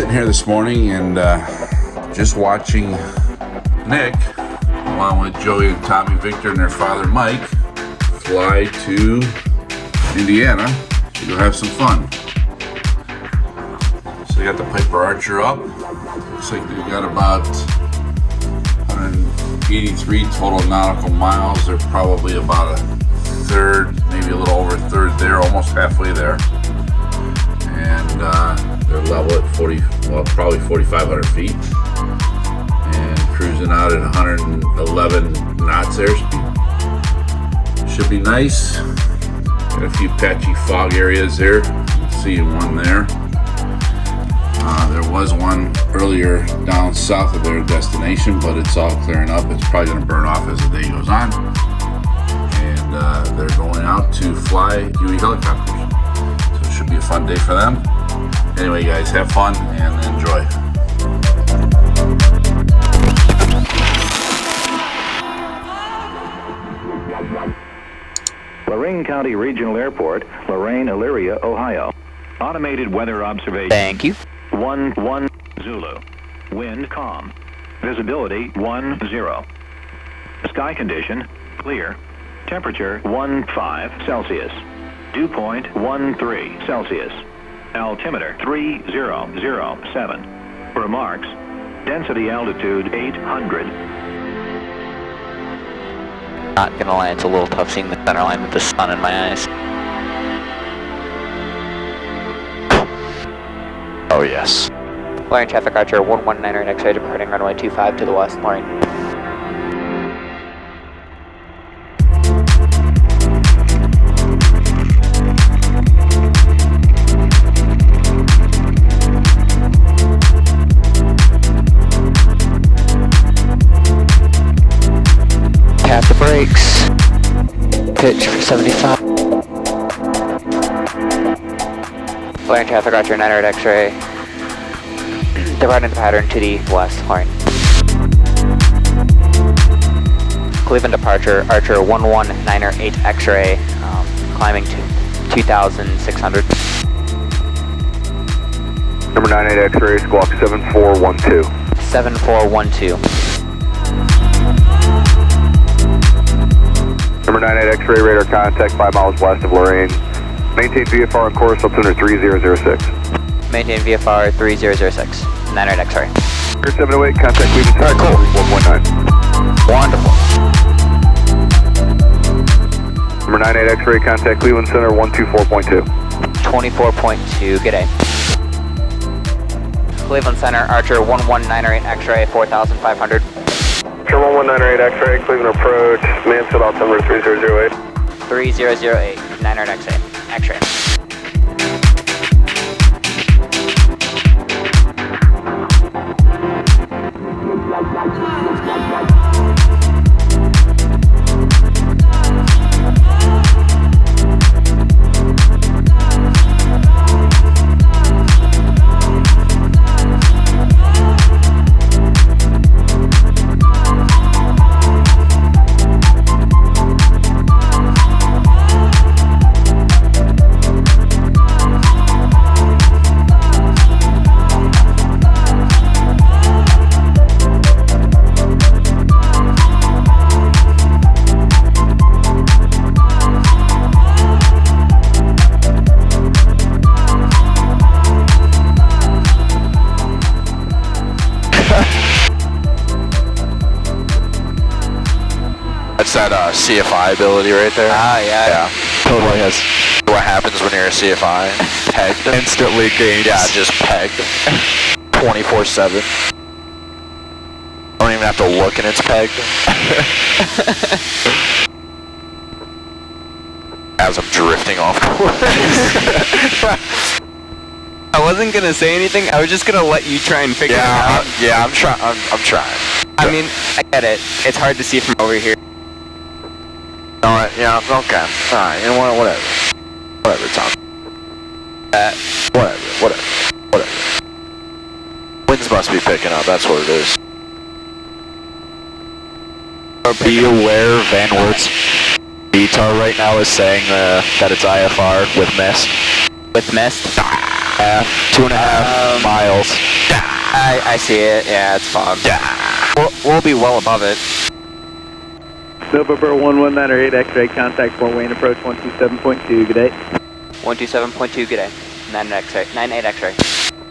sitting here this morning and just watching Nick, along with Joey and Tommy Victor and their father Mike, fly to Indiana to go have some fun. So they got the Piper Archer up. Looks like they've got about 183 total nautical miles. They're probably about a third, maybe a little over a third there, almost halfway there. And they're level at probably 4,500 feet. And cruising out at 111 knots airspeed. Should be nice. Got a few patchy fog areas there. See one there. There was one earlier down south of their destination, but it's all clearing up. It's probably going to burn off as the day goes on. And they're going out to fly Huey Helicopters. So it should be a fun day for them. Anyway, guys, have fun and enjoy. Lorain County Regional Airport, Lorain, Elyria, Ohio. Automated weather observation. Thank you. 1-1 Zulu. Wind calm. Visibility 10. Sky condition clear. Temperature 15 Celsius. Dew point 13 Celsius. Altimeter 3007. Remarks. Density altitude 800. Not gonna lie, it's a little tough seeing the center line with the sun in my eyes. Oh yes. Flying traffic Archer 119er X-ray departing runway 25 to the west, Lorain. Tap the brakes. Pitch for 75. Flying traffic Archer 900 X-ray. Departing pattern to the west, Lorain. Cleveland departure, Archer 119er 8 X-ray, climbing to 2,600. Number 98 X-ray, squawk 7412. 7412. Number 98 X-ray, radar contact 5 miles west of Lorain. Maintain VFR on course, altimeter 3006. Maintain VFR 3006. 900 X-ray. Air 708, contact Cleveland Center. Alright, cool. 119. Wonderful. Number 98 X-ray, contact Cleveland Center 124.2. 24.2, good day. Cleveland Center, Archer 119er 8 X-ray, 4,500. Archer 119er 8 X-ray, Cleveland approach, Mansfield altimeter 3008. 3008, 900 X-ray. X-ray. That's that CFI ability right there. Yeah. Totally has. What happens when you're a CFI? Pegged. Instantly gains. Yeah, just pegged. 24/7. Don't even have to look and it's pegged. As I'm drifting off course. I wasn't gonna say anything. I was just gonna let you try and figure it out. Yeah, I'm trying. I'm trying. I mean, I get it. It's hard to see from over here. Alright, yeah, okay. Alright, you know what, whatever. Whatever, Tom. Whatever. Winds must be picking up, that's what it is. Be aware, Van Wert's VTAR right now is saying that it's IFR with mist. With mist? 2.5 miles. I see it. Yeah, it's fog. We'll be well above it. November 119 X-ray, contact Fort Wayne approach 127.2, good day. 127.2, good day. 98 X-ray.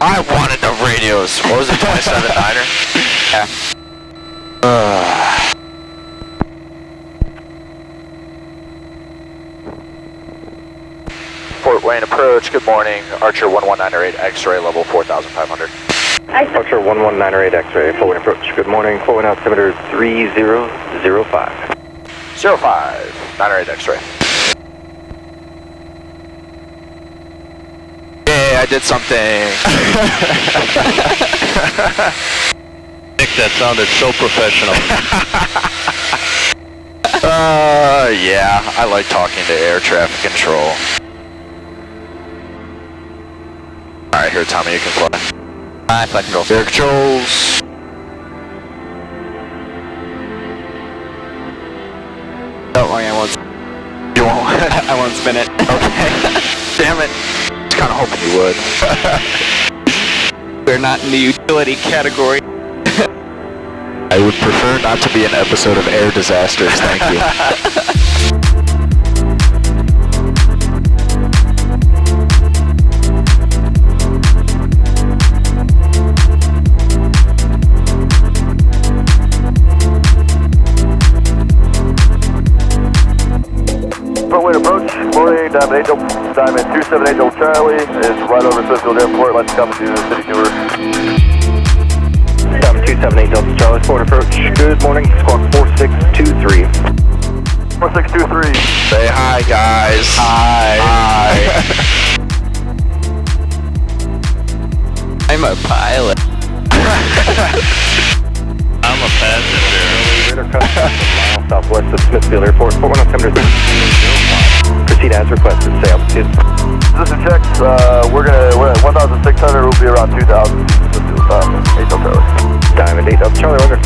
I wanted the radios. What was it, 27-9er? Yeah. Fort Wayne approach, good morning. Archer 1198 X-ray, level 4,500. Archer 1198 X-ray, Fort Wayne approach, good morning. Fort Wayne altimeter 3005. 05, 98 X-ray. Hey, I did something. Nick, that sounded so professional. Yeah, I like talking to air traffic control. Alright, here, Tommy, you can fly. Flight control. Air controls. Don't worry, I won't. You won't? I won't spin it. Okay. Damn it. I was kind of hoping you would. We're not in the utility category. I would prefer not to be an episode of Air Disasters, thank you. Fort Wayne approach, morning, Diamond 278 Delta Charlie is right over Smithfield Airport. Let's come to the city tour. Diamond 278 Delta Charlie, Fort approach, good morning, squawk 4623. 4623. Say hi, guys. Hi. I'm a pilot. I'm a passenger. Radar contact mile southwest of Smithfield Airport. Fort Wayne altimeter 3005. Proceed as requested. Say altitude. This is checks. We're at 1,600. We'll be around 2,000. 8 Delta Charlie. Diamond 8 Delta Charlie. Order.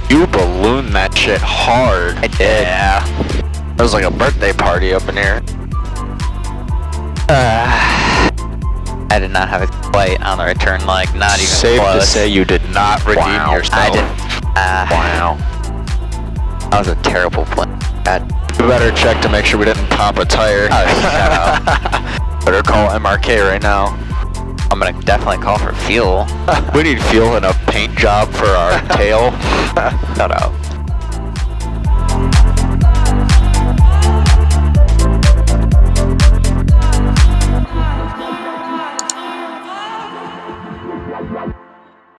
You ballooned that shit hard. I did. Yeah. It was like a birthday party up in here. I did not have a flight on the return leg, not even Safe close. to say you did not redeem yourself. I didn't. Wow. That was a terrible plane. We better check to make sure we didn't pop a tire. Oh, shut up. Better call MRK right now. I'm gonna definitely call for fuel. We need fuel and a paint job for our tail. Shut up.